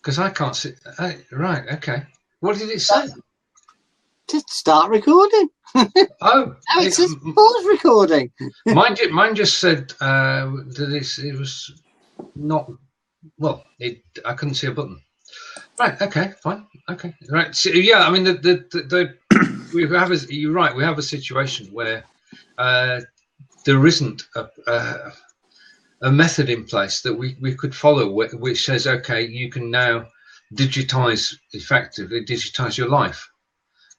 because I can't see. Right, okay. What did it say? To start recording. Oh, it says pause recording. mine just said that it was not. Well, I couldn't see a button. Right. Okay. Fine. Okay. Right. So, yeah. I mean, you're right. We have a situation where there isn't a method in place that we could follow, which says, okay, you can now effectively digitize your life.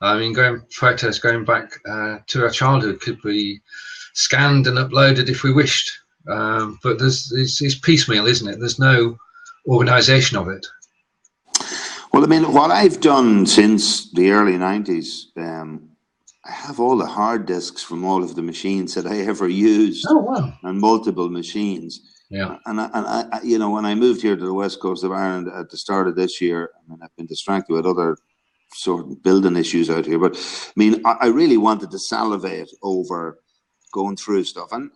I mean, photos going back to our childhood could be scanned and uploaded if we wished, but it's piecemeal, isn't it? There's no organization of it. Well, I mean, what I've done since the early 90s, I have all the hard disks from all of the machines that I ever used. Oh, wow. On multiple machines. Yeah. And I, you know, when I moved here to the west coast of Ireland at the start of this year, I mean, I've been distracted with other sort of building issues out here, but I mean, I really wanted to salivate over going through stuff. And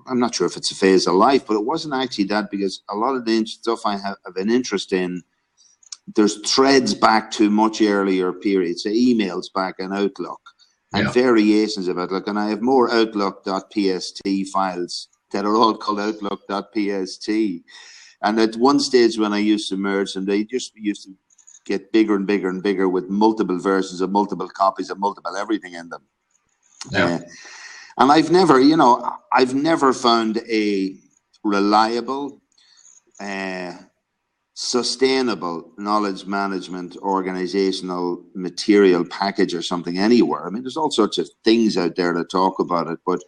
I'm not sure if it's a phase of life, but it wasn't actually that, because a lot of the stuff I have an interest in, there's threads back to much earlier periods, so emails back in Outlook and variations of Outlook. And I have more Outlook.pst files that are all called Outlook.pst. And at one stage when I used to merge them, they just used to get bigger and bigger and bigger with multiple versions of multiple copies of multiple everything in them. Yeah. And I've never found a reliable, sustainable knowledge management organizational material package or something anywhere. I mean, there's all sorts of things out there that talk about it, but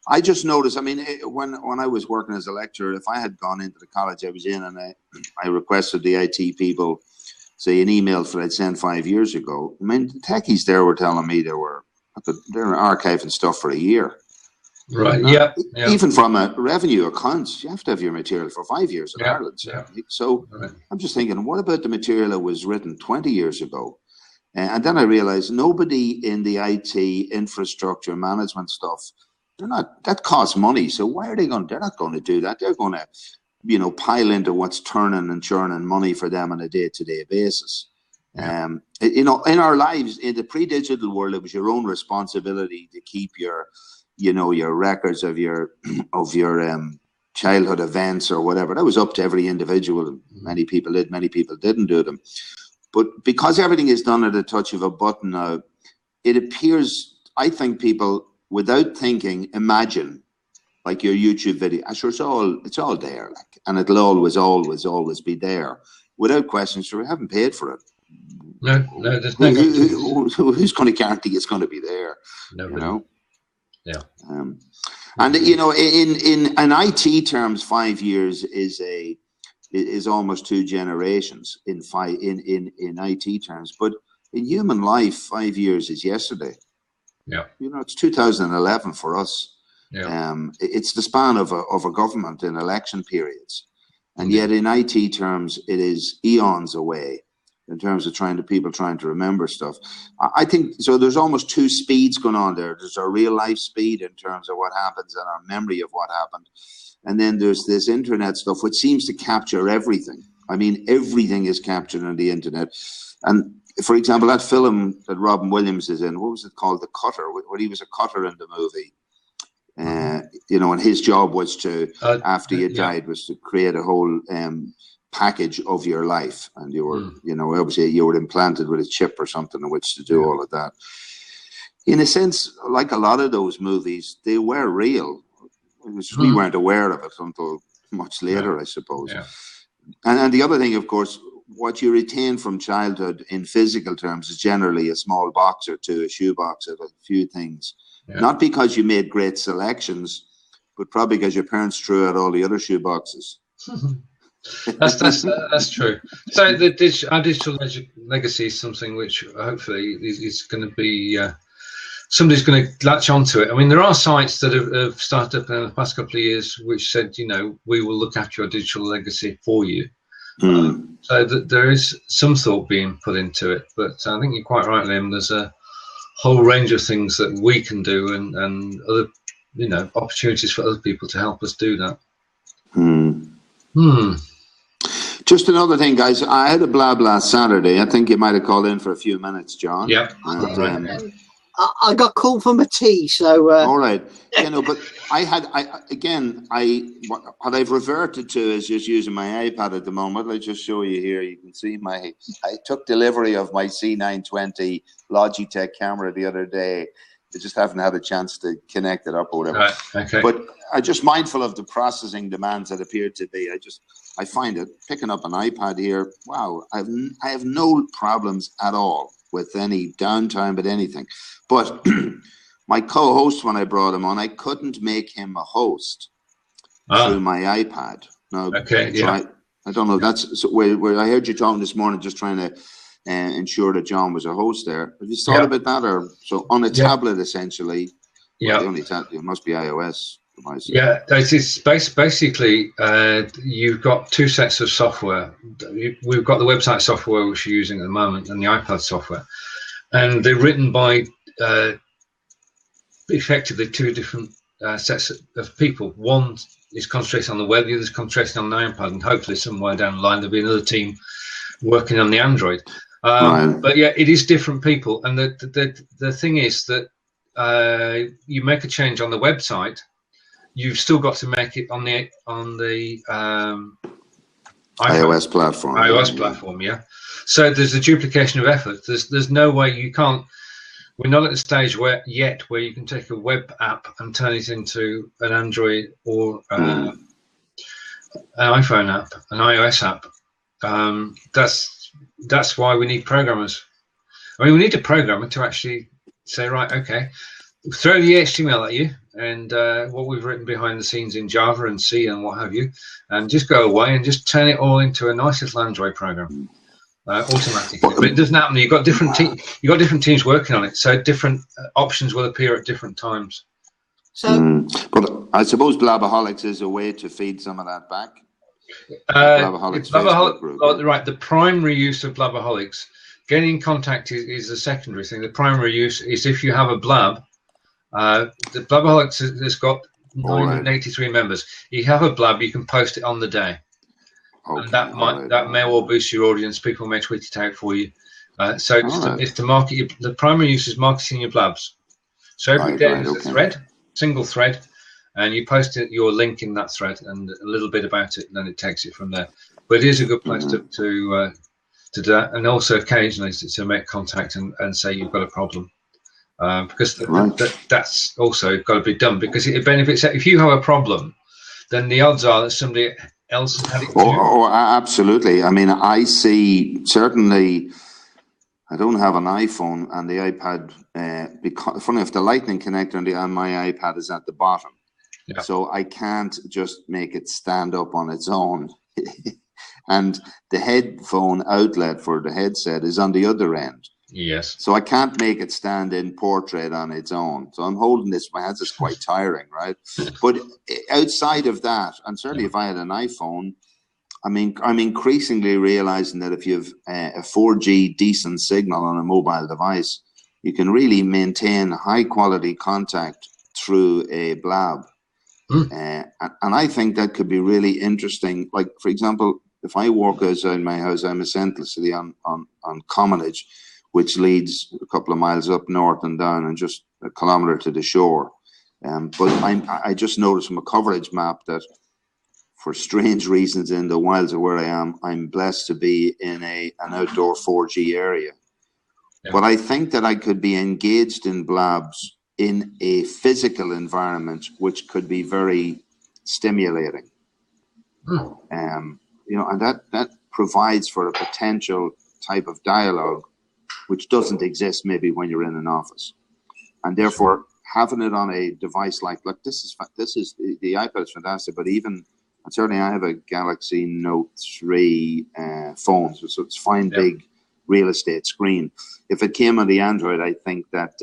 I just noticed, I mean, when I was working as a lecturer, if I had gone into the college I was in and I requested the IT people, say, an email that I'd sent 5 years ago, I mean, the techies there were telling me they're archiving stuff for a year. Right. Yeah. Even from a revenue accounts, you have to have your material for 5 years in Ireland. So I'm just thinking, what about the material that was written 20 years ago? And then I realized nobody in the IT infrastructure management stuff, that costs money. So why are they going? They're not going to do that. They're going to, you know, pile into what's turning and churning money for them on a day-to-day basis. You know, in our lives, in the pre-digital world, it was your own responsibility to keep your, you know, your records of your childhood events or whatever. That was up to every individual. Many people did, many people didn't do them. But because everything is done at a touch of a button now, it appears, I think people, without thinking, imagine, like your YouTube video. I'm sure it's all there, like, and it'll always be there, without question. Sure, we haven't paid for it. No, there's no. Who's going to guarantee it's going to be there? No, you know. Yeah. And you know, in IT terms, 5 years is almost 2 generations in IT terms. But in human life, 5 years is yesterday. Yeah. You know, it's 2011 for us. Yeah. It's the span of a government in election periods, and yet in IT terms, it is eons away. In terms of people trying to remember stuff. I think, so there's almost 2 speeds going on there. There's our real life speed in terms of what happens and our memory of what happened. And then there's this internet stuff, which seems to capture everything. I mean, everything is captured on the internet. And for example, that film that Robin Williams is in, what was it called? The Cutter, where he was a cutter in the movie. You know, and his job was to, after he died, was to create a whole, package of your life, and you were, you know, obviously you were implanted with a chip or something in which to do all of that. In a sense, like a lot of those movies, they were real. We weren't aware of it until much later, I suppose. Yeah. And the other thing, of course, what you retain from childhood in physical terms is generally a small box or two, a shoebox of a few things. Yeah. Not because you made great selections, but probably because your parents threw out all the other shoe boxes. That's true. So our digital legacy is something which hopefully is going to be somebody's going to latch onto it. I mean, there are sites that have started up in the past couple of years which said, you know, we will look after your digital legacy for you. So that there is some thought being put into it. But I think you're quite right, Liam. There's a whole range of things that we can do, and other, you know, opportunities for other people to help us do that. Just another thing, guys. I had a blab last Saturday. I think you might have called in for a few minutes, John. Yeah. And, I got called for my tea, so. All right. But what I've reverted to is just using my iPad at the moment. I'll just show you here. You can see I took delivery of my C920 Logitech camera the other day. I just haven't had a chance to connect it up or whatever. Right. Okay. But I'm just mindful of the processing demands that appear to be. I find it picking up an iPad here. Wow, I have no problems at all with any downtime, but anything. But my co-host, when I brought him on, I couldn't make him a host through my iPad. No, okay. Yeah. I don't know. That's where I heard you talking this morning, just trying to ensure that John was a host there. Have you thought about that? Or so on a tablet, essentially? Yeah. Well, it must be iOS devices. Yeah, it's basically you've got two sets of software. We've got the website software which you're using at the moment, and the iPad software, and they're written by effectively two different sets of people. One is concentrating on the web, the other is concentrating on the iPad, and hopefully somewhere down the line there'll be another team working on the Android. But yeah, it is different people, and the thing is that you make a change on the website, you've still got to make it on the iOS platform. iOS platform, yeah. So there's a duplication of effort. There's no way you can't. We're not at the stage where you can take a web app and turn it into an Android or an iPhone app, an iOS app. That's why we need programmers. I mean, we need a programmer to actually say, right, okay, throw the HTML at you and what we've written behind the scenes in Java and C and what have you, and just go away and just turn it all into a nice little Android program automatically. But it doesn't happen. You've got different teams working on it, so different options will appear at different times. So, but I suppose Blabaholics is a way to feed some of that back. Right, the primary use of Blabaholics, getting in contact is the secondary thing. The primary use is if you have a blab. The Blabaholics has got 983 members. You have a blab, you can post it on the day, and that may well boost your audience. People may tweet it out for you. So it's to market. The primary use is marketing your blabs. So every day there's a thread, single thread. And you post your link in that thread and a little bit about it, and then it takes it from there. But it is a good place to do that, and also occasionally to make contact and say you've got a problem, because that's also got to be done, because it benefits. If you have a problem, then the odds are that somebody else has had it too. Oh, absolutely. I mean, I see certainly. I don't have an iPhone, and the iPad. Because funny enough, the Lightning connector on my iPad is at the bottom. Yeah. So I can't just make it stand up on its own. And the headphone outlet for the headset is on the other end. Yes. So I can't make it stand in portrait on its own. So I'm holding this, my hands is quite tiring, right? But outside of that, and certainly if I had an iPhone, I mean, I'm increasingly realizing that if you have a 4G decent signal on a mobile device, you can really maintain high quality contact through a blab. And I think that could be really interesting. Like, for example, if I walk outside my house, I'm essentially on Commonage, which leads a couple of miles up north and down and just a kilometre to the shore. But I just noticed from a coverage map that for strange reasons in the wilds of where I am, I'm blessed to be in an outdoor 4G area. Yeah. But I think that I could be engaged in blabs in a physical environment, which could be very stimulating. And that provides for a potential type of dialogue which doesn't exist maybe when you're in an office. And therefore, having it on a device like this is the iPad is fantastic, but even, and certainly I have a Galaxy Note 3 phone, so it's fine, big real estate screen. If it came on the Android, I think that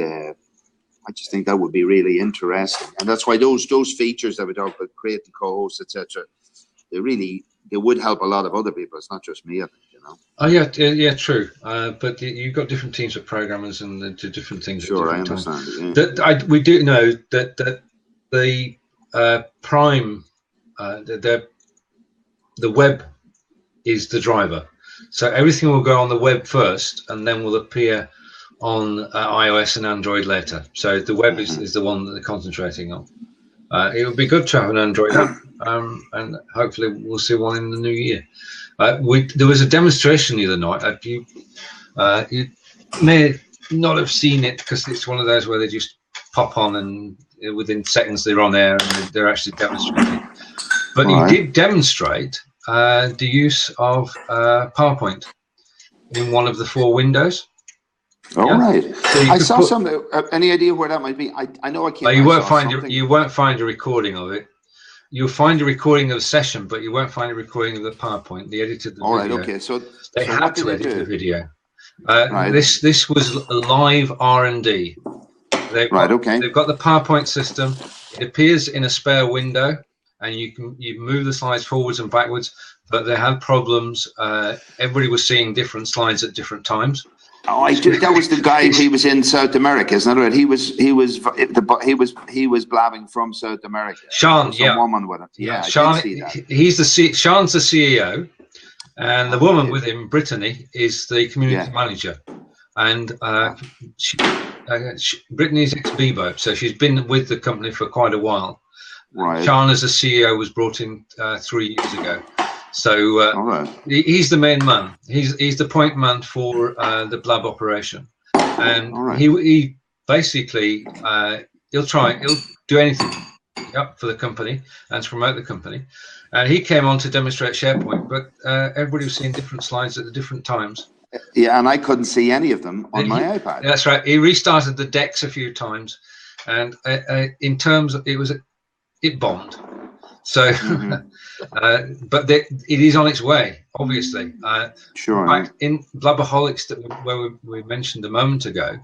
I just think that would be really interesting, and that's why those features that we talk about, creating co-hosts, etc., they would help a lot of other people. It's not just me, I think, Oh yeah, true. But you've got different teams of programmers and they do different things. Sure, I understand. We do know that the Prime, the web is the driver. So everything will go on the web first, and then will appear on iOS and Android later. So the web is the one that they're concentrating on. It would be good to have an Android app, and hopefully we'll see one in the new year. There was a demonstration the other night. You may not have seen it because it's one of those where they just pop on and within seconds they're on air and they're actually demonstrating. But he did demonstrate the use of PowerPoint in one of the 4 windows. Right. So I saw some. Any idea where that might be? I know I can't. You won't find a recording of it. You'll find a recording of the session, but you won't find a recording of the PowerPoint. They edited the video. Right. Okay. So they had to edit the video. This was live R&D. They've got the PowerPoint system. It appears in a spare window, and you move the slides forwards and backwards. But they had problems. Everybody was seeing different slides at different times. Oh, that was the guy. He was in South America, isn't that right? He was blabbing from South America. Sean, woman with him. Yeah, Sean. Sean's the CEO, and the woman with him, Brittany, is the community manager. And Brittany's ex-Bebo, so she's been with the company for quite a while. Right. Sean, as the CEO, was brought in 3 years ago. So he's the main man. He's the point man for the Blab operation, and he basically he'll do anything for the company and to promote the company. And he came on to demonstrate SharePoint, but everybody was seeing different slides at the different times. Yeah, and I couldn't see any of them on my iPad. That's right. He restarted the decks a few times, and in terms of it bombed. So, but it is on its way, obviously. Sure. In fact, in Blabberholics, where we mentioned a moment ago,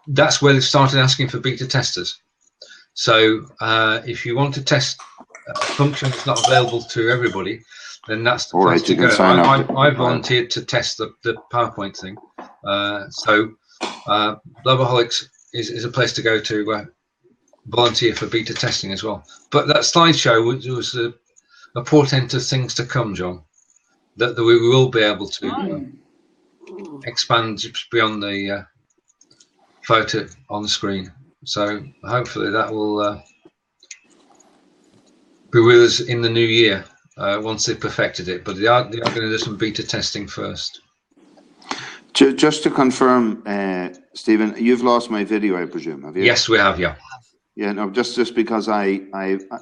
that's where they've started asking for beta testers. So, if you want to test a function that's not available to everybody, then that's the place to go. I volunteered to test the PowerPoint thing. So, Blabberholics is a place to go to volunteer for beta testing as well. But that slideshow was a portent of things to come, John, that we will be able to expand beyond the photo on the screen. So hopefully that will be with us in the new year once they've perfected it. But they are going to do some beta testing first. Just to confirm, Stephen, you've lost my video, I presume, have you? Yes, we have, yeah. Yeah, no, just because I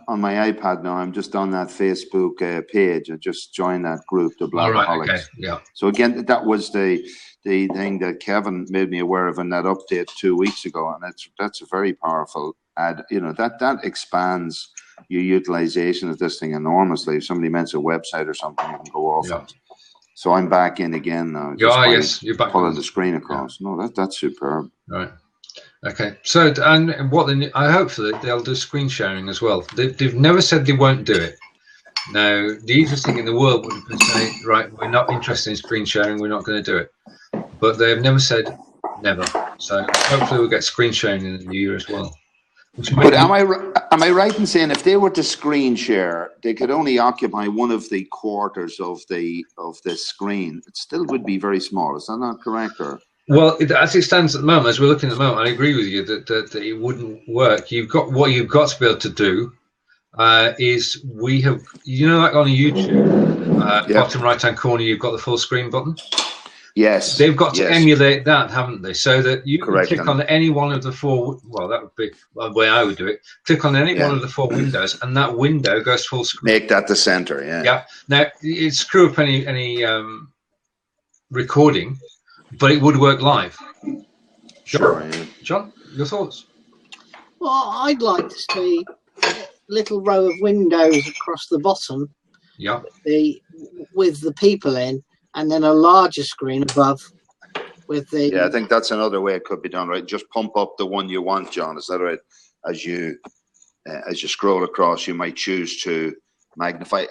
on my iPad now, I'm just on that Facebook page. I just joined that group, the Blabberholics. All right, okay, yeah. So again, that was the thing that Kevin made me aware of in that update 2 weeks ago, and that's a very powerful ad. You know, that expands your utilization of this thing enormously. If somebody makes a website or something, you can go off. Yeah. So I'm back in again now. Yes, you're back. Pulling the screen across. Yeah. No, that's superb. Right. Okay, so and I hope that they'll do screen sharing as well. They've never said they won't do it. Now, the easiest thing in the world would have been saying, right, we're not interested in screen sharing, we're not going to do it. But they've never said never. So hopefully we'll get screen sharing in the new year as well. But am I right in saying if they were to screen share, they could only occupy one of the quarters of the screen? It still would be very small. Is that not correct? Or? Well, as it stands at the moment, as we're looking at the moment, I agree with you that it wouldn't work. What you've got to be able to do is we have, like on YouTube, bottom right-hand corner, you've got the full screen button. Yes. They've got to emulate that, haven't they? So that you can click on any one of the 4. Well, that would be the way I would do it. Click on any one of the 4 windows, and that window goes full screen. Make that the center. Yeah. Yeah. Now it screw up any recording. But it would work live. Sure. Yeah. John, your thoughts? Well, I'd like to see a little row of windows across the bottom. Yeah. With the people in, and then a larger screen above with the. Yeah, I think that's another way it could be done, right? Just pump up the one you want, John. Is that right? As you scroll across, you might choose to magnify.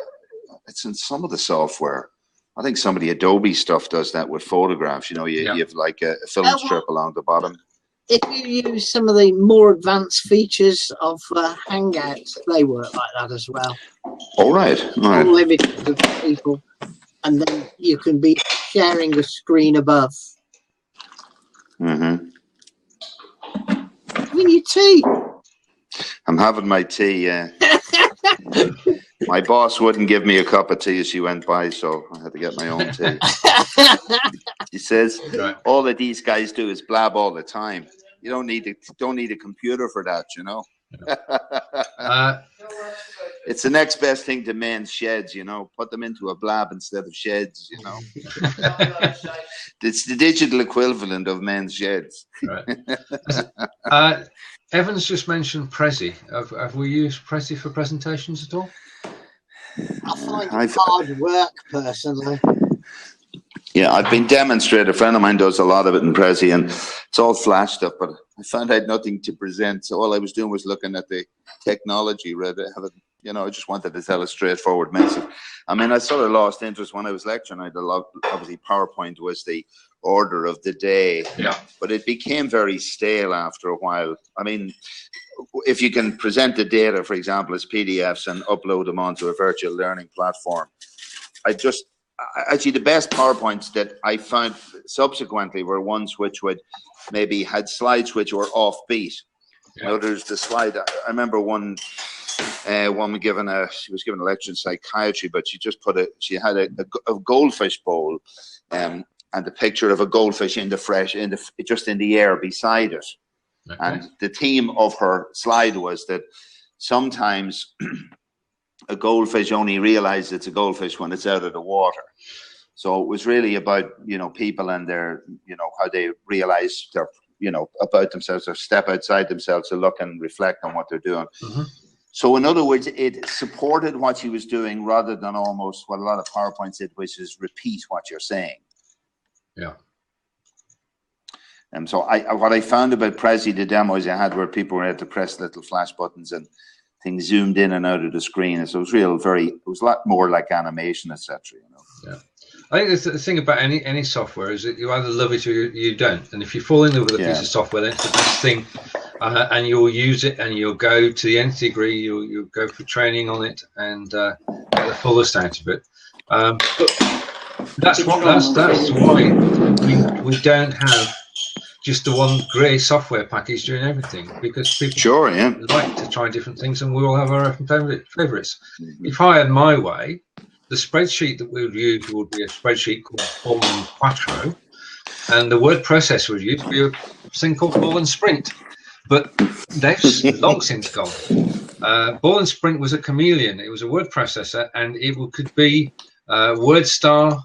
It's in some of the software. I think some of the Adobe stuff does that with photographs. You have like a film strip along the bottom. If you use some of the more advanced features of Hangouts, they work like that as well. All right. Unlimited people. and then you can be sharing a screen above. Mm-hmm. Having your tea. I'm having my tea, yeah. My boss wouldn't give me a cup of tea as she went by, so I had to get my own tea. He says, all that these guys do is blab all the time. You don't need a computer for that, you know. It's the next best thing to men's sheds, you know. Put them into a blab instead of sheds, you know. It's the digital equivalent of men's sheds. Right. Evan's just mentioned Prezi. Have we used Prezi for presentations at all? I find it hard work, personally. Yeah, I've been demonstrating. A friend of mine does a lot of it in Prezi, and it's all flash stuff, but I found I had nothing to present. So all I was doing was looking at the technology, you know, I just wanted to tell a straightforward message. I mean, I sort of lost interest when I was lecturing. Obviously, PowerPoint was the order of the day, but it became very stale after a while. I mean, if you can present the data, for example, as PDFs and upload them onto a virtual learning platform, actually, the best PowerPoints that I found subsequently were ones which would maybe had slides which were offbeat. You know, there's the slide. I remember one woman she was given a lecture in psychiatry, but she had a goldfish bowl, and the picture of a goldfish just in the air beside it. Okay. And the theme of her slide was that sometimes a goldfish only realizes it's a goldfish when it's out of the water. So it was really about, you know, people and their, you know, how they realize their, you know, about themselves, or step outside themselves to look and reflect on what they're doing. Mm-hmm. So in other words, it supported what she was doing rather than almost what a lot of PowerPoints did, which is repeat what you're saying. Yeah. And so what I found about Prezi, the demos I had where people were able to press little flash buttons and things zoomed in and out of the screen. And so it was a lot more like animation, etc. You know. Yeah. I think the thing about any software is that you either love it or you don't. And if you fall in love with a piece of software, then it's the best thing, and you'll use it, and you'll go to the nth degree. You'll go for training on it and get the fullest out of it. But that's why we don't have just the one great software package doing everything, because people like to try different things, and we all have our own favorites. Mm-hmm. If I had my way, the spreadsheet that we would use would be a spreadsheet called Ball and Quattro, and the word processor would use be a thing called Ball and Sprint. But they've long since gone. Ball and Sprint was a chameleon. It was a word processor, and it could be WordStar,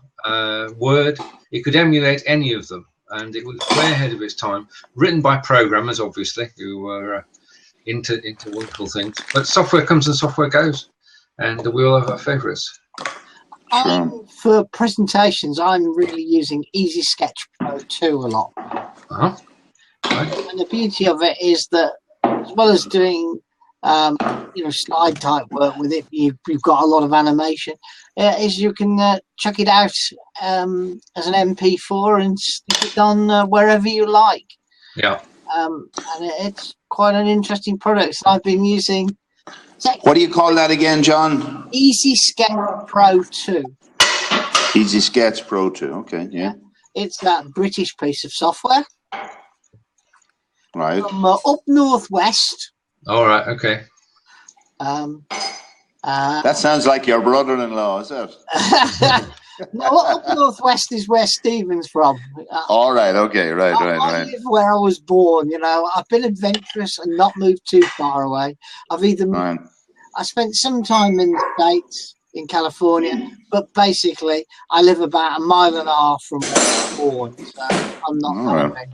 Word. It could emulate any of them, and it was way ahead of its time. Written by programmers, obviously, who were into wonderful things. But software comes and software goes, and we all have our favourites. For presentations, I'm really using Easy Sketch Pro 2 a lot. Uh-huh. Right. And the beauty of it is that, as well as doing slide type work with it, you've got a lot of animation. Is you can chuck it out as an MP4 and stick it on wherever you like. Yeah. And it's quite an interesting product. So I've been using. What do you call that again, John? Easy Sketch Pro 2. Easy Sketch Pro 2. Okay, yeah. It's that British piece of software. Right. From up northwest. All right. Okay. That sounds like your brother-in-law, is it? No, up northwest is where Stephen's from. All right. Okay. Right. I live where I was born. You know, I've been adventurous and not moved too far away. I spent some time in the States, in California, but basically I live about 1.5 miles from where I was born, so I'm not far away.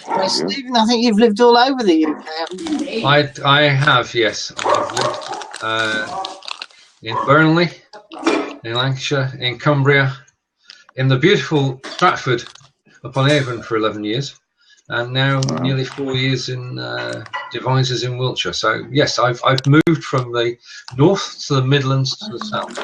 But Stephen, I think you've lived all over the UK, haven't you? I have, yes. I've lived in Burnley, in Lancashire, in Cumbria, in the beautiful Stratford upon Avon for 11 years, and now nearly 4 years in Devizes in Wiltshire. So yes, I've moved from the north to the Midlands to the south.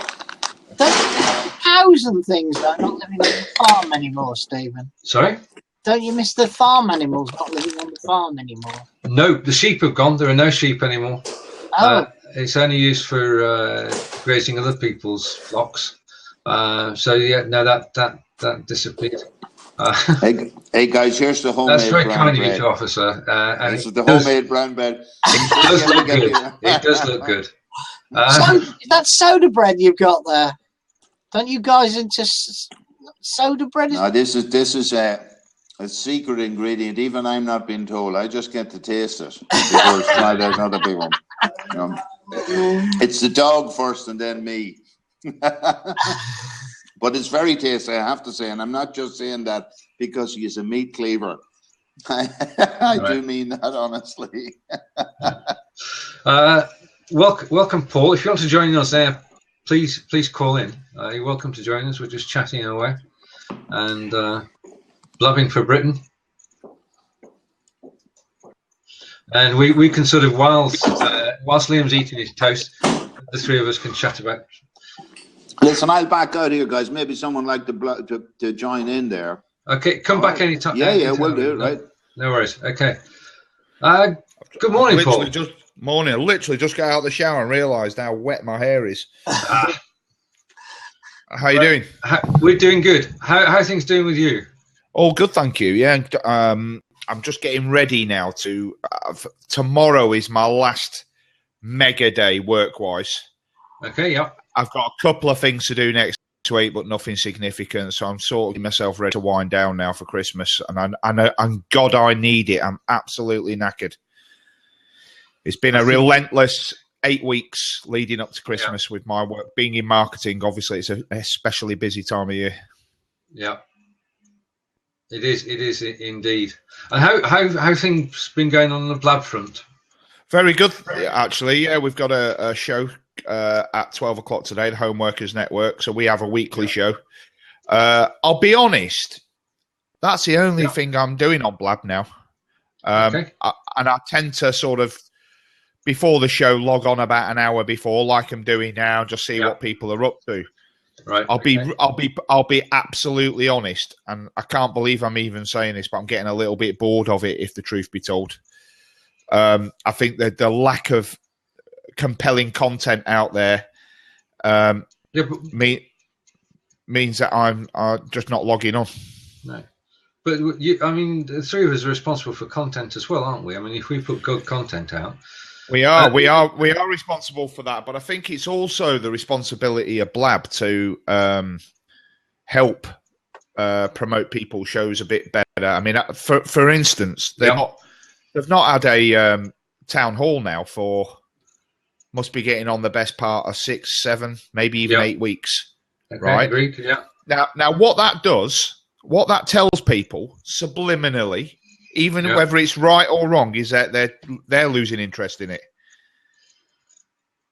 Cows and things though, not living on the farm anymore, Stephen. Sorry? Don't you miss the farm animals not living on the farm anymore? No, the sheep have gone. There are no sheep anymore. Oh. It's only used for grazing other people's flocks. So yeah, no, that disappeared. Hey guys, here's the homemade. That's very kind of you bread. to offer, sir. And This is the homemade brown bread. It does look good. It does look good. So that's soda bread you've got there. Don't you guys into soda bread? No, this is a secret ingredient. Even I'm not being told. I just get to taste it before it's tried out other people. You know? It's the dog first and then me. But it's very tasty, I have to say, and I'm not just saying that because he's a meat cleaver. I do mean that honestly. Welcome, Paul. If you want to join us there, please call in. You're welcome to join us. We're just chatting away and blabbing for Britain. And we can sort of, whilst Liam's eating his toast, the three of us can chat about. Listen, I'll back out here, guys. Maybe someone like to join in there. Okay, come back anytime. Yeah, we'll do it, right? No worries. Okay. Good morning, Paul. Morning. I literally just got out of the shower and realised how wet my hair is. How you doing? We're doing good. How are things doing with you? All good, thank you. Yeah, I'm just getting ready now to. Tomorrow is my last mega day work-wise. Okay, yeah. I've got a couple of things to do next week, but nothing significant. So I'm sort of getting myself ready to wind down now for Christmas. And God, I need it. I'm absolutely knackered. It's been a relentless 8 weeks leading up to Christmas with my work. Being in marketing, obviously, it's a especially busy time of year. Yeah, it is indeed. And how things been going on the Blab front? Very good, actually. Yeah, we've got a show at 12 o'clock today, the Homeworkers Network. So we have a weekly show. I'll be honest, that's the only thing I'm doing on Blab now. And I tend to sort of, before the show, log on about an hour before, like I'm doing now, just see what people are up to. Right. I'll be absolutely honest, and I can't believe I'm even saying this, but I'm getting a little bit bored of it, if the truth be told. I think that the lack of compelling content out there means that I'm just not logging on. No. But the three of us are responsible for content as well, aren't we? I mean, if we put good content out, we are responsible for that. But I think it's also the responsibility of Blab to help promote people's shows a bit better. I mean, for instance, they've not had a town hall now for, must be getting on the best part of 6, 7, maybe even 8 weeks. Okay, right? Agreed. Yeah. Now, what that does, what that tells people subliminally, even whether it's right or wrong, is that they're losing interest in it.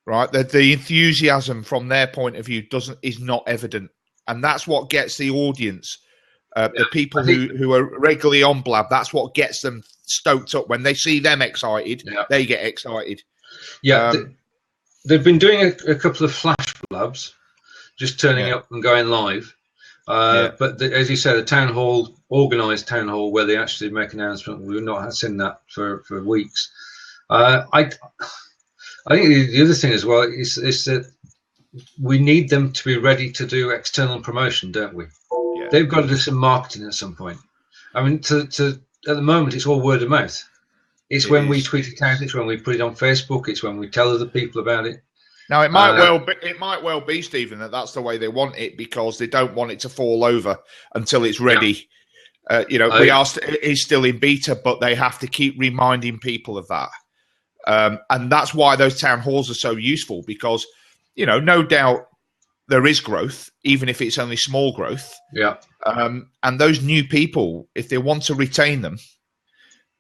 Right? The enthusiasm from their point of view is not evident, and that's what gets the audience, the people who are regularly on Blab. That's what gets them stoked up. When they see them excited, they get excited. Yeah, they've been doing a couple of flash Blabs, just turning up and going live. But as you said, a organised town hall where they actually make an announcement. We've not seen that for weeks. I think the other thing as well is that we need them to be ready to do external promotion, don't we? Yeah. They've got to do some marketing at some point. I mean, at the moment, it's all word of mouth. It's when we tweet it out. It's when we put it on Facebook. It's when we tell other people about it. Now, it might well be, Stephen, that's the way they want it, because they don't want it to fall over until it's ready. Yeah. It's still in beta, but they have to keep reminding people of that. And that's why those town halls are so useful, because, no doubt there is growth, even if it's only small growth. Yeah. And those new people, if they want to retain them,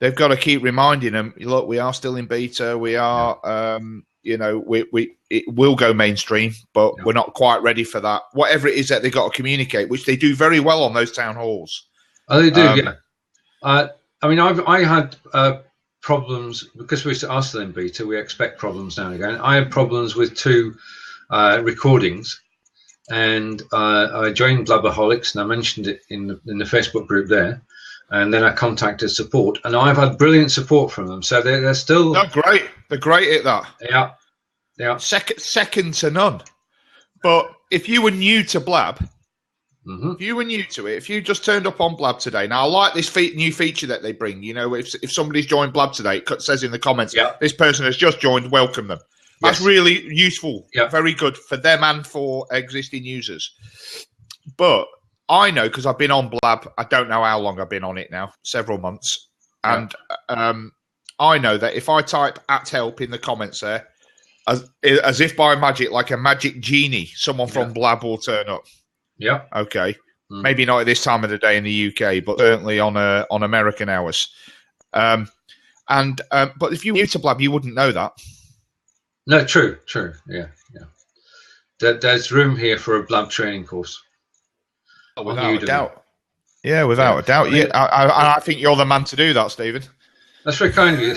they've got to keep reminding them, look, we are still in beta. We are, it will go mainstream, but we're not quite ready for that. Whatever it is that they've got to communicate, which they do very well on those town halls. Oh, they do, yeah. I mean, I had problems, because we are still in beta, we expect problems now and again. I had problems with 2 recordings, and I joined Blabberholics, and I mentioned it in the Facebook group there. And then I contacted support, and I've had brilliant support from them. So they're still... They're great. They're great at that. Yeah. Second to none. But if you were new to Blab, if you were new to it, if you just turned up on Blab today, now I like this new feature that they bring. You know, if somebody's joined Blab today, it says in the comments, this person has just joined, welcome them. That's really useful, very good for them and for existing users. But I know, because I've been on Blab, I don't know how long I've been on it now, several months. And I know that if I type @help in the comments there, as if by magic, like a magic genie, someone from Blab will turn up. Yeah. Okay. Maybe not at this time of the day in the UK, but certainly on American hours. But if you were new to Blab, you wouldn't know that. No, true. Yeah. There's room here for a Blab training course. Without a doubt. Yeah, without a doubt. Yeah, I think you're the man to do that, Stephen. That's very kind of you.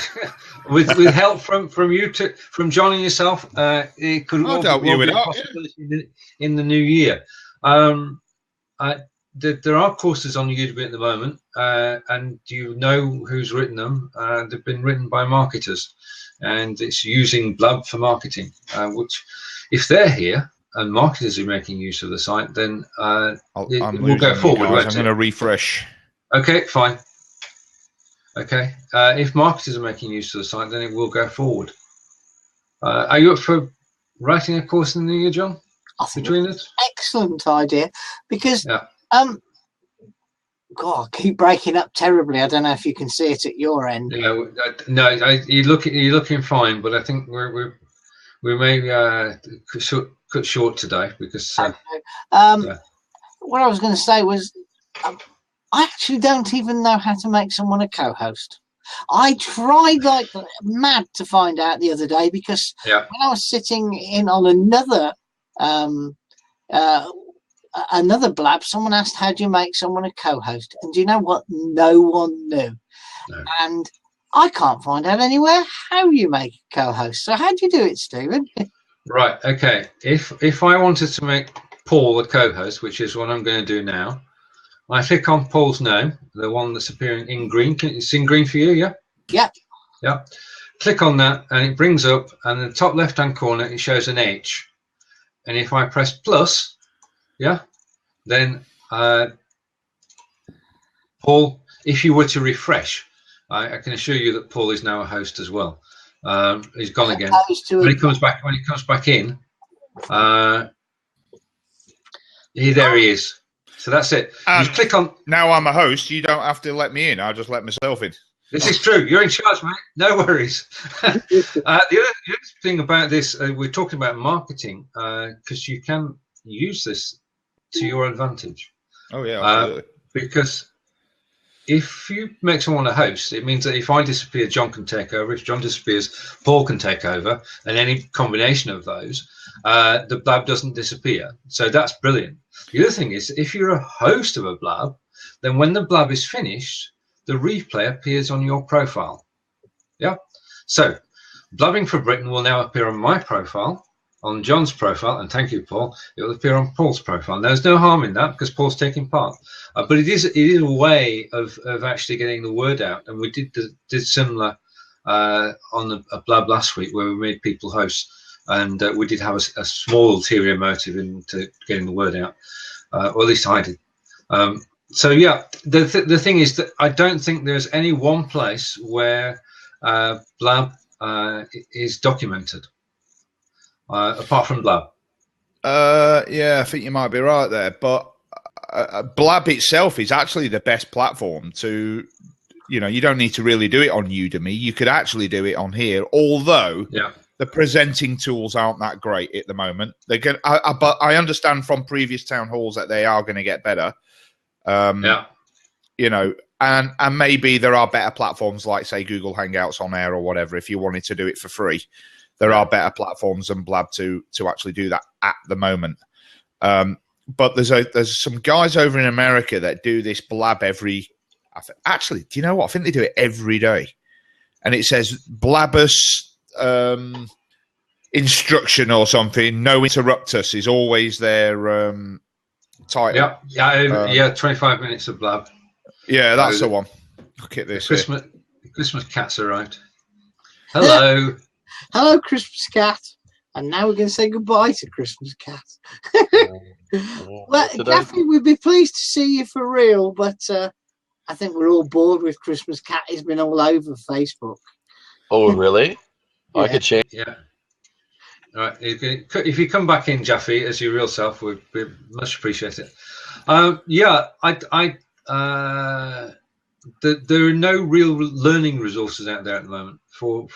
with help from you, from John and yourself, it could well be a possibility in the new year. There are courses on Udemy at the moment, and you know who's written them. They've been written by marketers, and it's using Blab for marketing, which, if they're here and marketers are making use of the site, then it will go forward. I'm going to refresh. Okay, fine. Okay, if marketers are making use of the site, then it will go forward. Are you up for writing a course in the year, John? I think between us, excellent idea, because God, I keep breaking up terribly. I don't know if you can see it at your end. No, you're looking fine, but I think we may cut short today because. What I was going to say was, I actually don't even know how to make someone a co-host. I tried like mad to find out the other day, because when I was sitting in on another Blab, someone asked, how do you make someone a co-host? And do you know what? No one knew. No. And I can't find out anywhere how you make a co-host. So how do you do it, Stephen? Right. Okay. If I wanted to make Paul a co-host, which is what I'm going to do now, I click on Paul's name, the one that's appearing in green. It's in green for you, yeah? Yeah. Yeah. Click on that, and it brings up, and in the top left-hand corner, it shows an H. And if I press plus, then Paul, if you were to refresh, I can assure you that Paul is now a host as well. He's gone again. When he comes back in, there he is. So that's it. You click on. Now I'm a host. You don't have to let me in. I'll just let myself in. This is true. You're in charge, mate. No worries. The other thing about this, we're talking about marketing, because you can use this to your advantage. Oh yeah, absolutely. Because if you make someone a host, it means that if I disappear, John can take over. If John disappears, Paul can take over, and any combination of those, the Blab doesn't disappear. So that's brilliant. The other thing is, if you're a host of a Blab, then when the Blab is finished, the replay appears on your profile. Yeah. So Blabbing for Britain will now appear on my profile, on John's profile, and thank you, Paul. It will appear on Paul's profile. There's no harm in that because Paul's taking part. But it is a way of actually getting the word out. And we did similar on a Blab last week, where we made people hosts, and we did have a small ulterior motive into getting the word out, or at least I did. So yeah, the thing is that I don't think there's any one place where Blab is documented, apart from Blab. Yeah, I think you might be right there. But Blab itself is actually the best platform to, you don't need to really do it on Udemy. You could actually do it on here, although the presenting tools aren't that great at the moment. But I understand from previous town halls that they are going to get better. And maybe there are better platforms like, say, Google Hangouts on air or whatever. If you wanted to do it for free, there are better platforms than Blab to actually do that at the moment. But there's some guys over in America that do this Blab actually, do you know what? I think they do it every day, and it says Blabbus instruction or something. No interruptus is always their title. Yeah, 25 minutes of Blab. Yeah, that's the one. Look at this. Christmas cat's arrived. Hello. Hello, Christmas cat. And now we're going to say goodbye to Christmas Cat. Well, Gaffy, we'd be pleased to see you for real, but I think we're all bored with Christmas Cat. He's been all over Facebook. Oh, really? Yeah. I could change. Yeah. All right. If you come back in, Jaffe, as your real self, we'd much appreciate it. There are no real learning resources out there at the moment for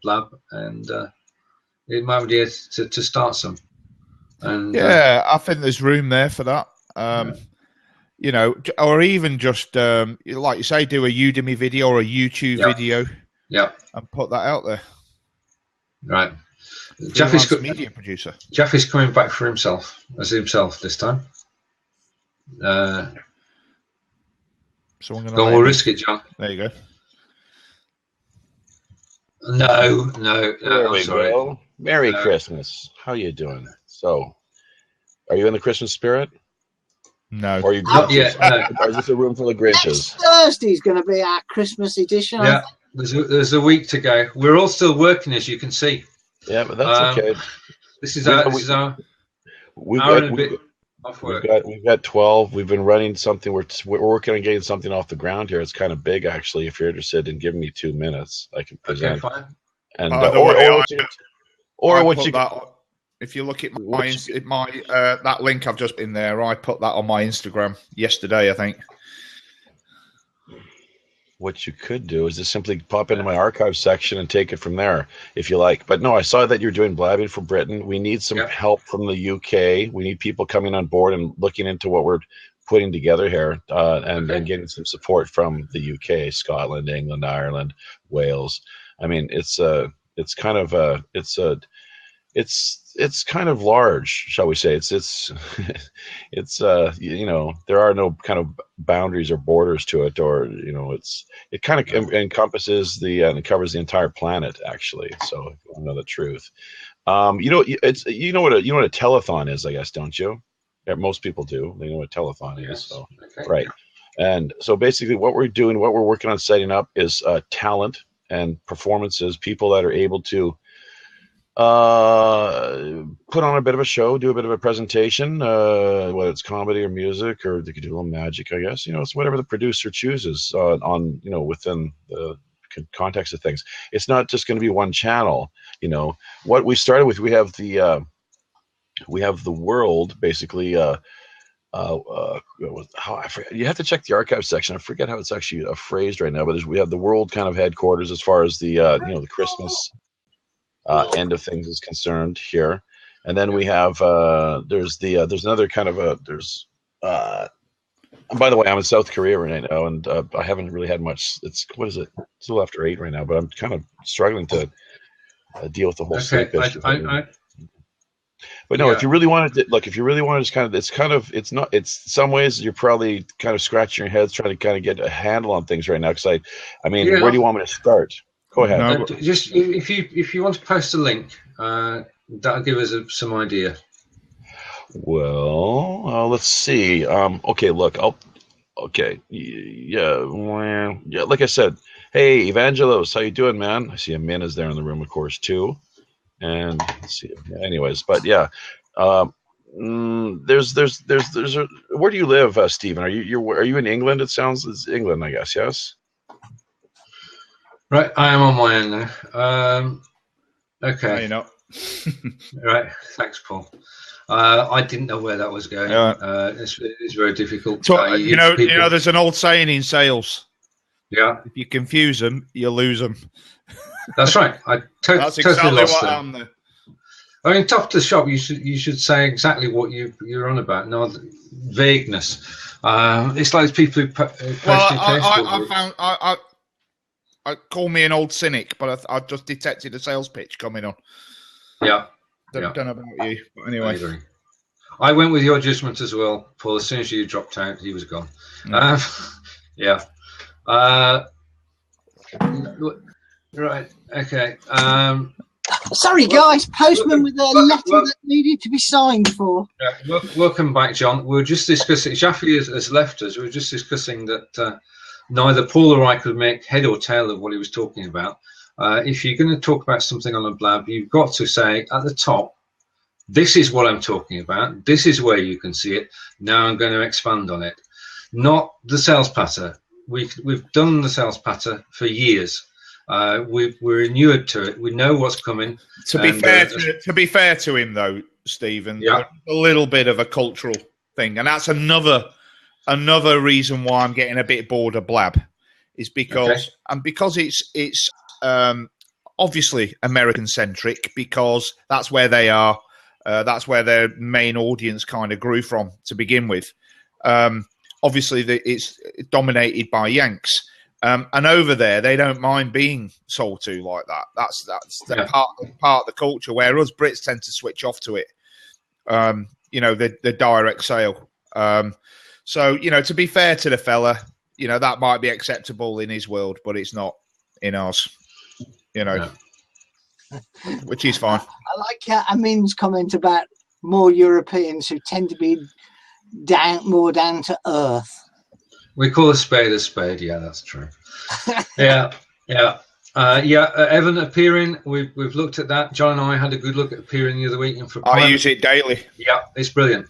Blab, and it might be to start some. And I think there's room there for that. You know, or even just like you say, do a Udemy video or a YouTube video. Yeah. And put that out there. Right. Jaffe's media producer. Jaffe's coming back for himself this time. So I'm gonna we'll risk it, John. There you go. No. There we go. Merry Christmas. How you doing? So, are you in the Christmas spirit? No. Or are you not yet? No. Or is this a room full of Grinches? Next Thursday is going to be our Christmas edition. Yeah, there's a week to go. We're all still working, as you can see. Yeah, but that's okay. This is our hour and a bit off work. We've got 12. We've been running something. We're working on getting something off the ground here. It's kind of big, actually. If you're interested in giving me 2 minutes, I can present. Okay, fine. And if you look at my that link I've just been there, I put that on my Instagram yesterday, I think. What you could do is just simply pop into my archive section and take it from there, if you like. But no, I saw that you're doing Blabbing for Britain. We need some help from the UK. We need people coming on board and looking into what we're putting together here, and getting some support from the UK, Scotland, England, Ireland, Wales. I mean, it's kind of large, shall we say? It's you know, there are no kind of boundaries or borders to it, or you know, it kind of encompasses and it covers the entire planet, actually. So if you want to know the truth, you know what a telethon is, I guess, don't you? Yeah, most people do. They know what a telethon is. So right. And so basically, what we're working on setting up is talent and performances, people that are able to put on a bit of a show, do a bit of a presentation, whether it's comedy or music, or they could do a little magic, I guess. You know, it's whatever the producer chooses on you know, within the context of things. It's not just going to be one channel. You know, what we started with, we have the world, basically. How I forget. You have to check the archive section. I forget how it's actually phrased right now, but we have the world kind of headquarters as far as the you know, the Christmas end of things is concerned here, and then we have there's another kind of and by the way, I'm in South Korea right now, and I haven't really had much. It's what is it? It's a little after 8 right now, but I'm kind of struggling to deal with the whole sleep issue. But no, if you really wanted to look, if you really wanted to it's some ways you're probably kind of scratching your heads trying to kind of get a handle on things right now. Because I mean, where do you want me to start? Go ahead. No, just if you want to post a link, that'll give us some idea. Well, let's see. Okay, look, yeah. Like I said, hey, Evangelos, how you doing, man? I see a Min is there in the room, of course, too. And let's see. Anyways, but yeah, there's where do you live, Stephen? Are you in England? It sounds it's England, I guess. Yes. Right, I am on my own now. Okay. No, you're not. Right, thanks, Paul. I didn't know where that was going. It's very difficult. So, you know, there's an old saying in sales. Yeah. If you confuse them, you lose them. That's right. That's exactly what I'm there. I mean, top of the shop, you should say exactly what you're on about. No vagueness. It's like people who post I call me an old cynic, but I just detected a sales pitch coming on. Yeah. Don't know about you, but anyway. I went with your judgment as well, Paul. As soon as you dropped out, he was gone. Yeah. Right. Okay. Sorry, guys. Postman with a letter that needed to be signed for. Yeah, welcome back, John. We were just discussing. Jaffe has left us. We were just discussing that neither Paul or I could make head or tail of what he was talking about. if you're going to talk about something on a blab, you've got to say at the top, this is what I'm talking about. This is where you can see it. Now I'm going to expand on it. Not the sales patter. We've done the sales patter for years. We're inured to it. We know what's coming. To be fair to him, though, Stephen, yeah, a little bit of a cultural thing, and that's another reason why I'm getting a bit bored of Blab, is because it's obviously American centric, because that's where they are. That's where their main audience kind of grew from to begin with. Obviously, it's dominated by Yanks. And over there, they don't mind being sold to like that. That's the part of the culture, where us Brits tend to switch off to it. The direct sale. So, to be fair to the fella, that might be acceptable in his world, but it's not in ours, which is fine. I like Amin's comment about more Europeans who tend to be more down to earth. We call a spade a spade. Yeah, that's true. Yeah. Evan appearing. We've looked at that. John and I had a good look at appearing the other week. And I use it daily. Yeah, it's brilliant.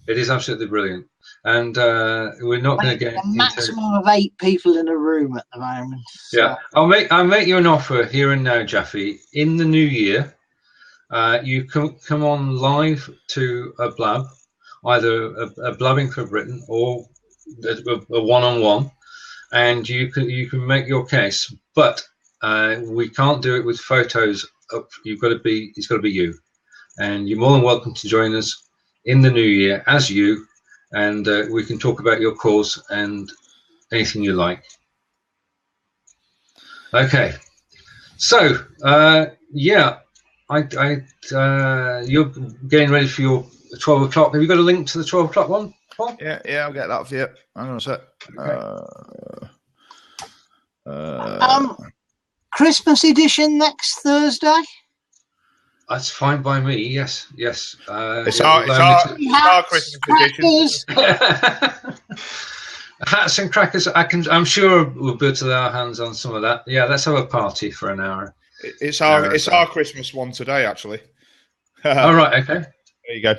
It is absolutely brilliant. And we're not going to get a maximum of 8 people in a room at the moment. So. Yeah, I'll make you an offer here and now, Jaffe. In the new year, you can come on live to a blab, either a Blabbing for Britain or a one-on-one, and you can make your case. But we can't do it with photos up. It's got to be you, and you're more than welcome to join us in the new year as you. And we can talk about your cause and anything you like. Okay, so you're getting ready for your 12 o'clock. Have you got a link to the 12 o'clock one, Paul? Yeah, I'll get that for you. Hang on a sec. Okay. Christmas edition next Thursday. That's fine by me. Yes. It's our Christmas edition. Hats and crackers. I'm sure we'll be able to lay our hands on some of that. Yeah, let's have a party for an hour. It's our Christmas one today, actually. All right. Okay. There you go.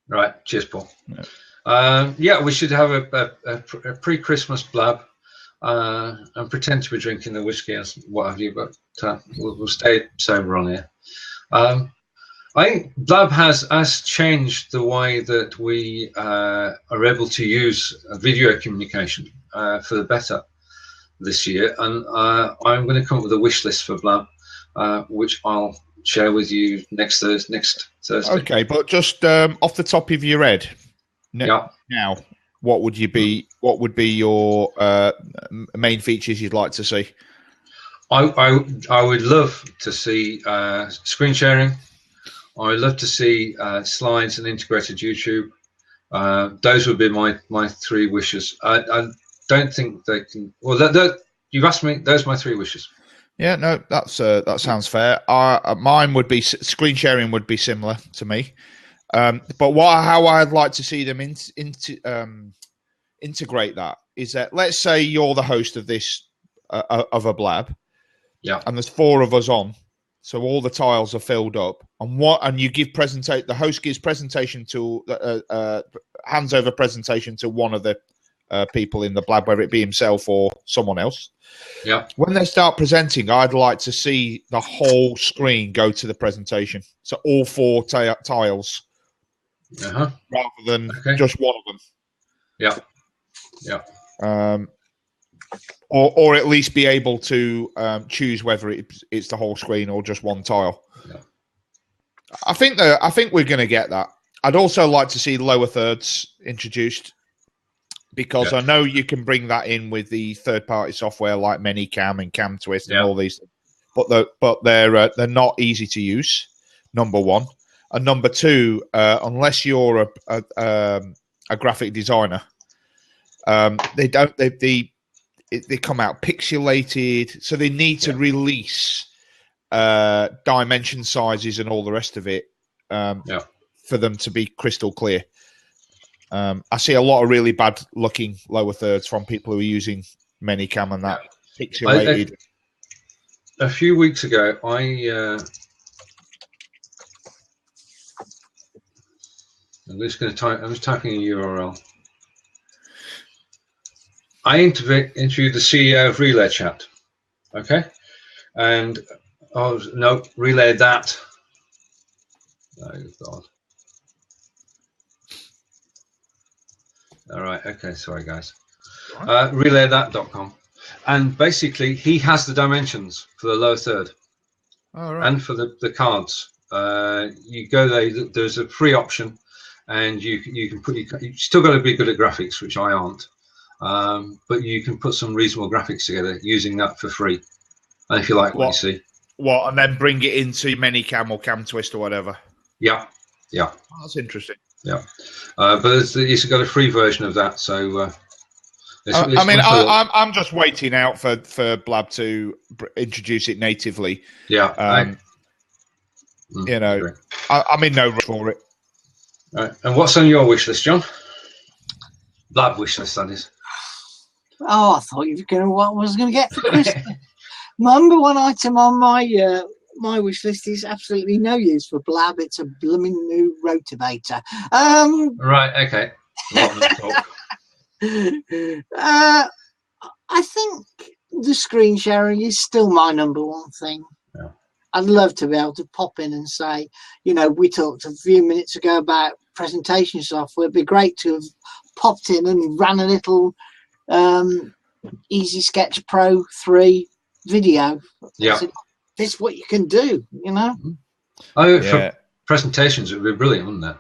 Right. Cheers, Paul. Yeah, we should have a pre-Christmas blab. And pretend to be drinking the whiskey and what have you, but we'll stay sober on here. I think Blab has changed the way that we are able to use video communication for the better this year, and I'm going to come up with a wish list for Blab, which I'll share with you next Thursday. Okay, but just off the top of your head, now. What would be your main features you'd like to see? I would love to see screen sharing. I would love to see slides and integrated YouTube. Those would be my 3 wishes. I don't think they can. Well, you've asked me. Those are my 3 wishes. Yeah, no, that sounds fair. Mine would be screen sharing. Would be similar to me. But how I'd like to see them integrate that is that, let's say you're the host of this of a blab, and there's 4 of us on, so all the tiles are filled up, and you give the host gives presentation to hands over presentation to one of the people in the blab, whether it be himself or someone else. Yeah. When they start presenting, I'd like to see the whole screen go to the presentation, so all 4 tiles. Rather than just one of them. Or at least be able to choose whether it's the whole screen or just one tile. I think we're going to get that. I'd also like to see lower thirds introduced, because I know you can bring that in with the third-party software like ManyCam and CamTwist and all these, but they're not easy to use. Number 1. And number 2, unless you're a graphic designer, they come out pixelated, so they need to release dimension sizes and all the rest of it for them to be crystal clear. I see a lot of really bad looking lower thirds from people who are using ManyCam and that pixelated. a few weeks ago, I'm just going to type. I'm just typing a URL. I interviewed the CEO of Relay Chat. Okay, and no, Relay that. Oh God. All right. Okay. Sorry, guys. Relaythat.com, and basically he has the dimensions for the lower third. And for the cards. You go there. There's a free option, and you can put. You still got to be good at graphics, which I aren't. But you can put some reasonable graphics together using that for free. And if you like what you see, and then bring it into Minicam or Cam Twist or whatever. Yeah. Oh, that's interesting. Yeah, but it's got a free version of that. So I'm just waiting out for Blab to introduce it natively. Yeah. You know, I'm in no rush for it. Right. And what's on your wish list, John? Blab wish list, that is. Oh, I thought you were going to what I was going to get for Christmas. Number one item on my wish list is absolutely no use for Blab. It's a blooming new rotavator. Right. Okay. I think the screen sharing is still my number one thing. Yeah. I'd love to be able to pop in and say, you know, we talked a few minutes ago about presentation software. It'd be great to have popped in and ran a little Easy Sketch Pro 3 video. Yeah. This is what you can do, you know? Oh, for presentations, it would be brilliant, wouldn't it?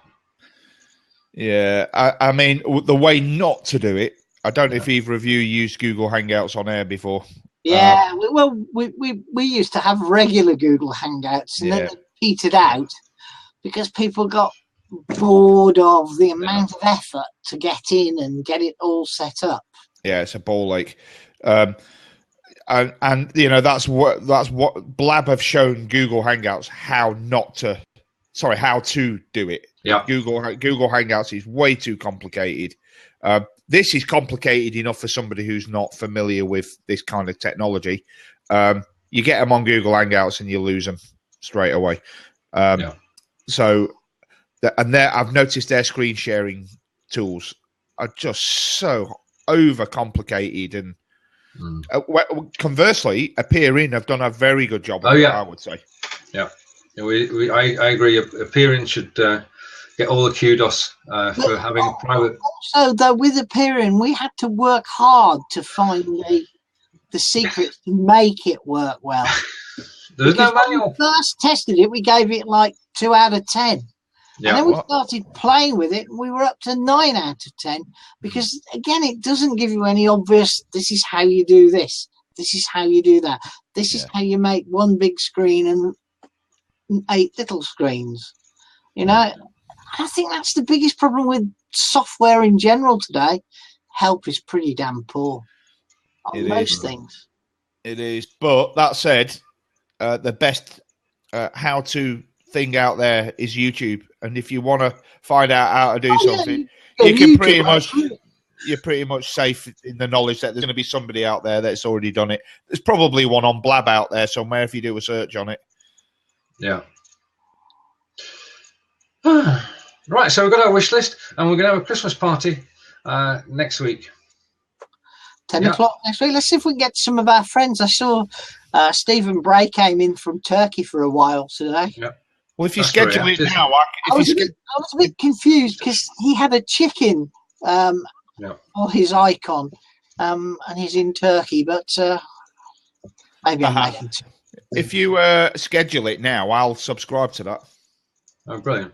Yeah. I mean, the way not to do it, I don't know if either of you used Google Hangouts on air before. Yeah, we used to have regular Google Hangouts, and then they petered out because people got bored of the amount of effort to get in and get it all set up. Yeah, it's a ball ache. And you know that's what Blab have shown Google Hangouts how to do it. Yeah, Google Hangouts is way too complicated. This is complicated enough for somebody who's not familiar with this kind of technology. You get them on Google Hangouts and you lose them straight away. So, I've noticed their screen sharing tools are just so overcomplicated, and conversely, Appearin have done a very good job of it, I would say. Yeah, I agree. Appearin should get all the kudos for having private. Also, though, with Appearin, we had to work hard to find the secrets to make it work well. There's no manual. When we first tested it, we gave it like 2 out of 10. Yeah, and then we started playing with it, and we were up to 9 out of 10 because, again, it doesn't give you any obvious, this is how you do this, this is how you do that, this is how you make one big screen and 8 little screens. You know, I think that's the biggest problem with software in general today. Help is pretty damn poor on most things. It is. But that said, the best how-to thing out there is YouTube. And if you want to find out how to do something, you can you're pretty much safe in the knowledge that there's going to be somebody out there that's already done it. There's probably one on Blab out there somewhere if you do a search on it. Yeah. Right, so we've got our wish list, and we're going to have a Christmas party next week. 10 o'clock next week. Let's see if we can get some of our friends. I saw Stephen Bray came in from Turkey for a while today. Yeah. Well, if you schedule it now, I was a bit confused because he had a chicken for his icon, and he's in Turkey, but maybe I'm making it. If you schedule it now, I'll subscribe to that. Oh, brilliant.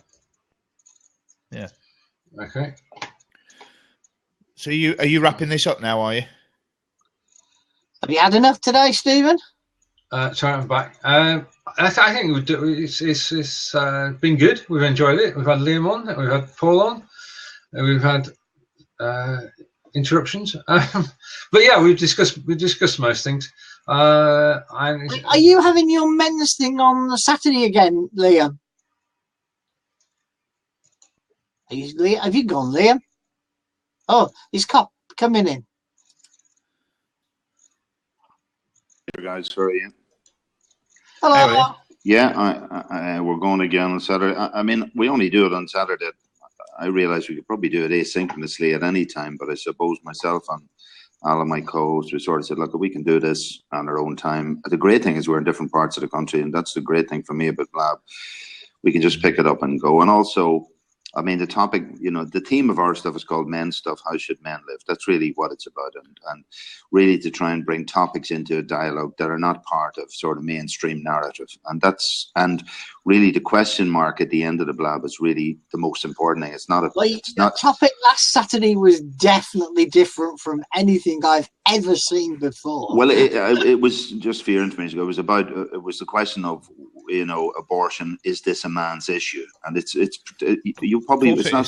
Yeah. Okay. So are you wrapping this up now, are you? Have you had enough today, Stephen? Sorry, I'm back. I think it's been good. We've enjoyed it. We've had Liam on. We've had Paul on. We've had interruptions. But yeah, we've discussed most things. Are you having your men's thing on Saturday again, Liam? Have you gone, Liam? Oh, he's coming in. Guys, sorry. Hello. Anyway. Yeah, we're going again on Saturday. I mean, we only do it on Saturday. I realize we could probably do it asynchronously at any time, but I suppose myself and all of my co-hosts, we sort of said, look, we can do this on our own time. The great thing is we're in different parts of the country, and that's the great thing for me about Blab. We can just pick it up and go. And also, I mean, the topic, the theme of our stuff is called Men Stuff. How should men live? That's really what it's about. And really to try and bring topics into a dialogue that are not part of sort of mainstream narrative. And really the question mark at the end of the Blab is really the most important thing. It's not the topic last Saturday was definitely different from anything I've ever seen before. Well, it was, just for your information, it was the question of, abortion, is this a man's issue? And it's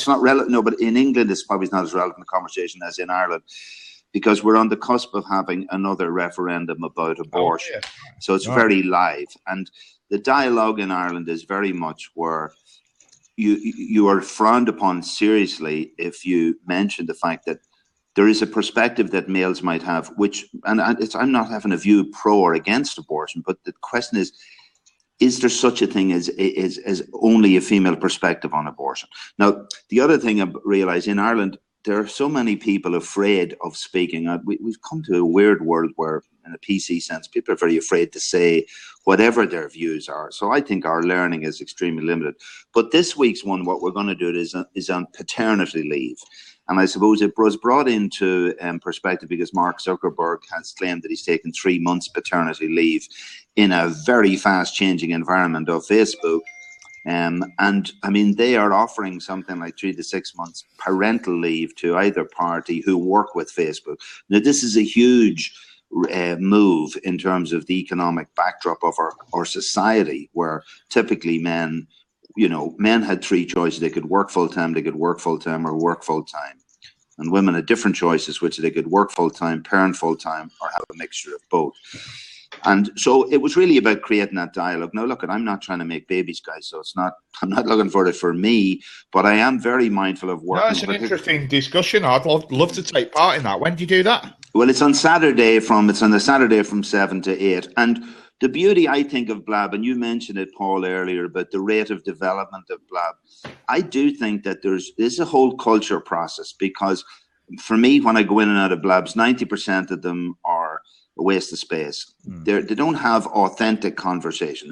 not relevant. No, but in England, it's probably not as relevant a conversation as in Ireland, because we're on the cusp of having another referendum about abortion. So it's very live. And the dialogue in Ireland is very much where you are frowned upon seriously if you mention the fact that there is a perspective that males might have, I'm not having a view pro or against abortion, but the question is there such a thing as only a female perspective on abortion? Now, the other thing I realize in Ireland, there are so many people afraid of speaking out. We've come to a weird world where, in a PC sense, people are very afraid to say whatever their views are. So I think our learning is extremely limited. But this week's one, what we're going to do is on paternity leave. And I suppose it was brought into perspective because Mark Zuckerberg has claimed that he's taken 3 months paternity leave in a very fast changing environment of Facebook. And I mean, they are offering something like 3 to 6 months parental leave to either party who work with Facebook. Now, this is a huge move in terms of the economic backdrop of our society, where typically men had 3 choices. They could work full-time, or work full-time. And women had different choices, which they could work full-time, parent full-time, or have a mixture of both. And so it was really about creating that dialogue. Now, look, I'm not trying to make babies, guys, so I'm not looking for it for me, but I am very mindful of working. No, it's an interesting discussion. I'd love to take part in that. When do you do that? Well, it's on the Saturday from 7 to 8. And the beauty, I think, of Blab, and you mentioned it, Paul, earlier, about the rate of development of Blab. I do think that there's a whole culture process, because for me, when I go in and out of Blabs, 90% of them are a waste of space. They don't have authentic conversation,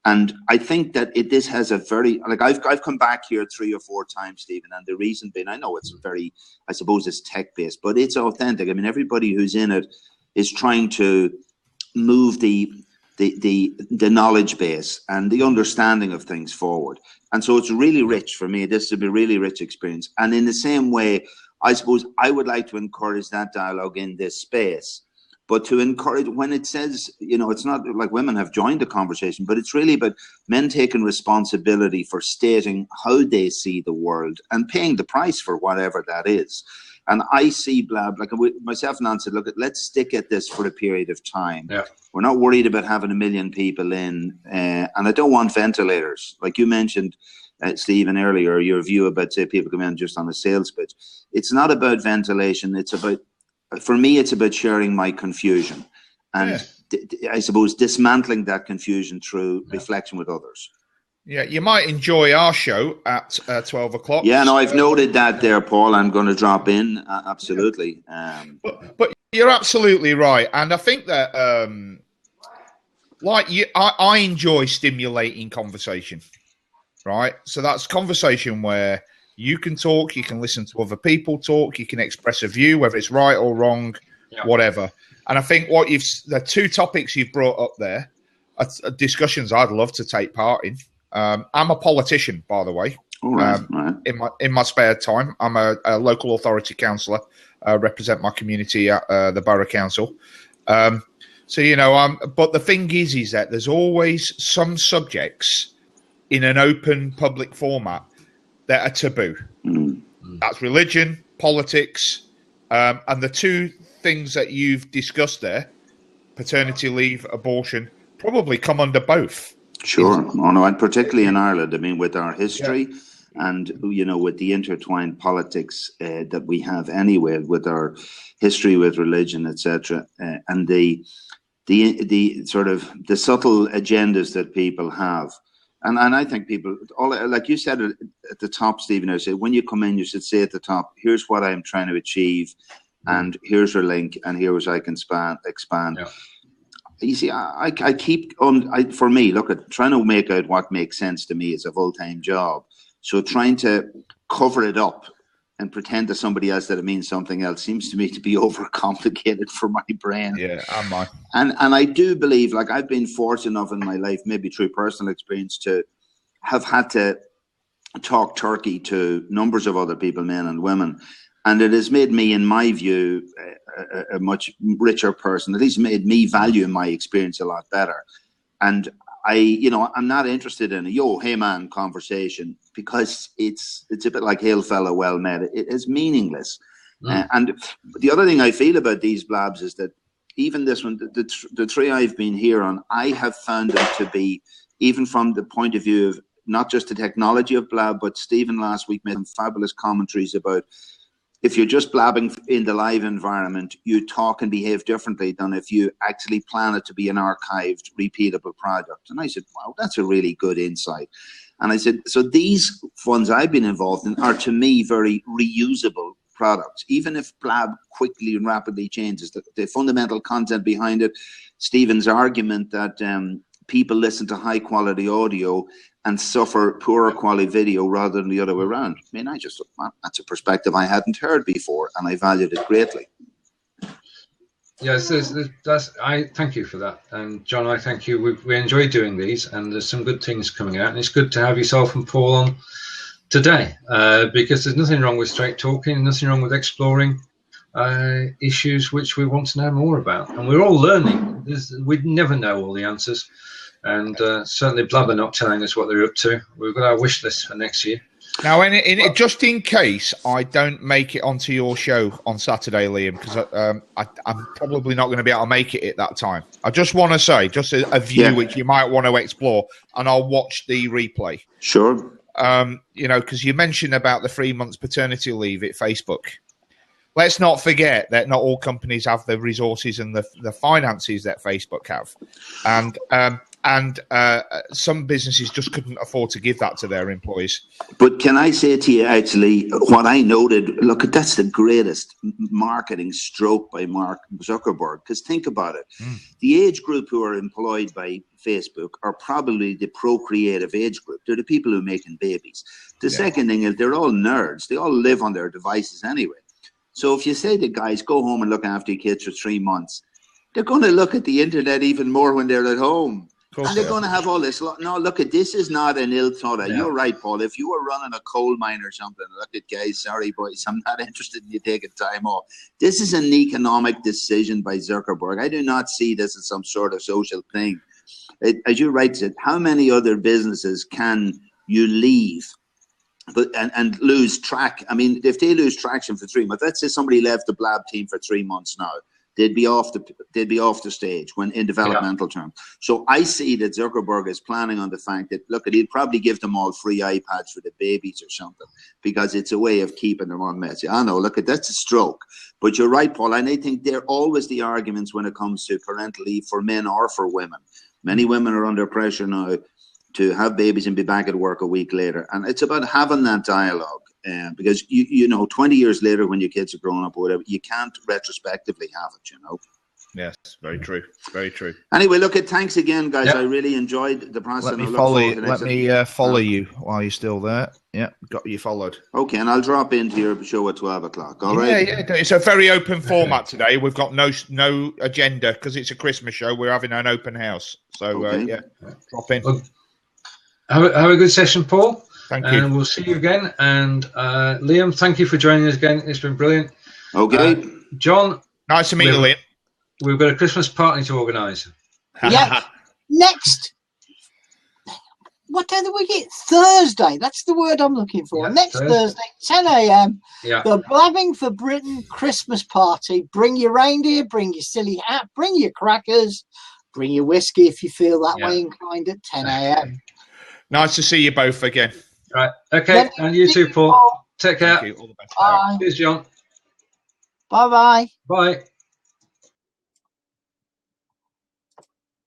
and I think that this has a very, I've come back here 3 or 4 times, Stephen, and the reason being, I know it's very, I suppose it's tech-based, but it's authentic. I mean, everybody who's in it is trying to move the knowledge base and the understanding of things forward. And so it's really rich for me. This will be a really rich experience. And in the same way, I suppose I would like to encourage that dialogue in this space, but to encourage, when it says, it's not like women have joined the conversation, but it's really about men taking responsibility for stating how they see the world and paying the price for whatever that is. And I see Blab, myself and Nancy, look, let's stick at this for a period of time. Yeah. We're not worried about having 1 million people in, and I don't want ventilators. Like you mentioned, Stephen, earlier, your view about, say, people come in just on a sales pitch. It's not about ventilation. For me, it's about sharing my confusion and I suppose dismantling that confusion through reflection with others. Yeah, you might enjoy our show at 12 o'clock. Yeah, no, I've noted that there, Paul. I'm going to drop in. Absolutely. But you're absolutely right. And I think that, I enjoy stimulating conversation, right? So that's conversation where you can talk, you can listen to other people talk, you can express a view, whether it's right or wrong, whatever. And I think the 2 topics you've brought up there are discussions I'd love to take part in. I'm a politician, by the way. Right. In my spare time, I'm a local authority councillor. Represent my community at the borough council. But the thing is that there's always some subjects in an open public format that are taboo. That's religion, politics, and the 2 things that you've discussed there, paternity leave, abortion, probably come under both. Sure. And particularly in Ireland, I mean, with our history and, with the intertwined politics that we have anyway, with our history with religion, etc., and the sort of the subtle agendas that people have. And I think people, like you said at the top, Stephen, I said, when you come in, you should say at the top, here's what I'm trying to achieve, and here's your link, and here's I can expand. Yeah. You see, I keep on, for me, look at trying to make out what makes sense to me is a full-time job. So trying to cover it up and pretend to somebody else that it means something else seems to me to be overcomplicated for my brain. Yeah, I'm mine. And I do believe, like, I've been fortunate enough in my life, maybe through personal experience, to have had to talk turkey to numbers of other people, men and women. And it has made me, in my view, a much richer person. At least made me value my experience a lot better. And I'm not interested in a yo, hey man conversation, because it's a bit like hail fella, well met. It is meaningless. And the other thing I feel about these blabs is that even this one, the three I've been here on, I have found them to be, even from the point of view of not just the technology of blab, but Stephen last week made some fabulous commentaries about if you're just blabbing in the live environment, you talk and behave differently than if you actually plan it to be an archived, repeatable product. And I said, wow, that's a really good insight. And I said, so these ones I've been involved in are, to me, very reusable products. Even if blab quickly and rapidly changes, the fundamental content behind it, Stephen's argument that people listen to high quality audio and suffer poorer quality video rather than the other way around. I mean, I just thought, man, that's a perspective I hadn't heard before, and I valued it greatly. Yes, I thank you for that, and John, I thank you. We enjoy doing these, and there's some good things coming out, and it's good to have yourself and Paul on today, because there's nothing wrong with straight talking, nothing wrong with exploring issues which we want to know more about, and we're all learning. We'd never know all the answers. And certainly Blab are not telling us what they're up to. We've got our wish list for next year. Now, just in case I don't make it onto your show on Saturday, Liam, because I'm probably not going to be able to make it at that time. I just want to say, just a view which you might want to explore, and I'll watch the replay. Sure. Because you mentioned about the 3 months paternity leave at Facebook. Let's not forget that not all companies have the resources and the finances that Facebook have. And some businesses just couldn't afford to give that to their employees. But can I say to you, actually, what I noted, look, that's the greatest marketing stroke by Mark Zuckerberg, because think about it. The age group who are employed by Facebook are probably the procreative age group. They're the people who are making babies. The second thing is they're all nerds. They all live on their devices anyway. So if you say to guys, go home and look after your kids for 3 months, they're going to look at the internet even more when they're at home. And they're going to have all this. No, look, this is not an ill thought. Yeah. You're right, Paul. If you were running a coal mine or something, look at guys, sorry, boys, I'm not interested in you taking time off. This is an economic decision by Zuckerberg. I do not see this as some sort of social thing. As you right said, how many other businesses can you leave and lose track? I mean, if they lose traction for 3 months, let's say somebody left the Blab team for 3 months now. They'd be off the stage when in developmental terms. So I see that Zuckerberg is planning on the fact that, look, he'd probably give them all free iPads for the babies or something, because it's a way of keeping them on message. I know, look, that's a stroke. But you're right, Paul, and I think they're always the arguments when it comes to parental leave for men or for women. Many women are under pressure now to have babies and be back at work a week later. And it's about having that dialogue. Because, you know, 20 years later when your kids are grown up or whatever, you can't retrospectively have it, you know. Yes, very true. Very true. Anyway, look, thanks again, guys. Yep. I really enjoyed the process. Let me follow you while you're still there. Yeah, got you followed. Okay, and I'll drop into your show at 12 o'clock. All right? Yeah. It's a very open format today. We've got no agenda because it's a Christmas show. We're having an open house. So, drop in. Well, have a good session, Paul. Thank you. And we'll see you again. And Liam, thank you for joining us again. It's been brilliant. Okay. John. Nice to meet you, Liam. We've got a Christmas party to organise. Yeah. Next. What day of the week is it? Thursday. That's the word I'm looking for. Yeah, Next Thursday, 10 a.m. Yeah. The Blabbing for Britain Christmas party. Bring your reindeer, bring your silly hat, bring your crackers, bring your whiskey if you feel that way inclined at 10 a.m. Nice to see you both again. Right. Okay. And you too, Paul. Take care. Thank you. All the best. Bye. Cheers, John. Bye-bye. Bye.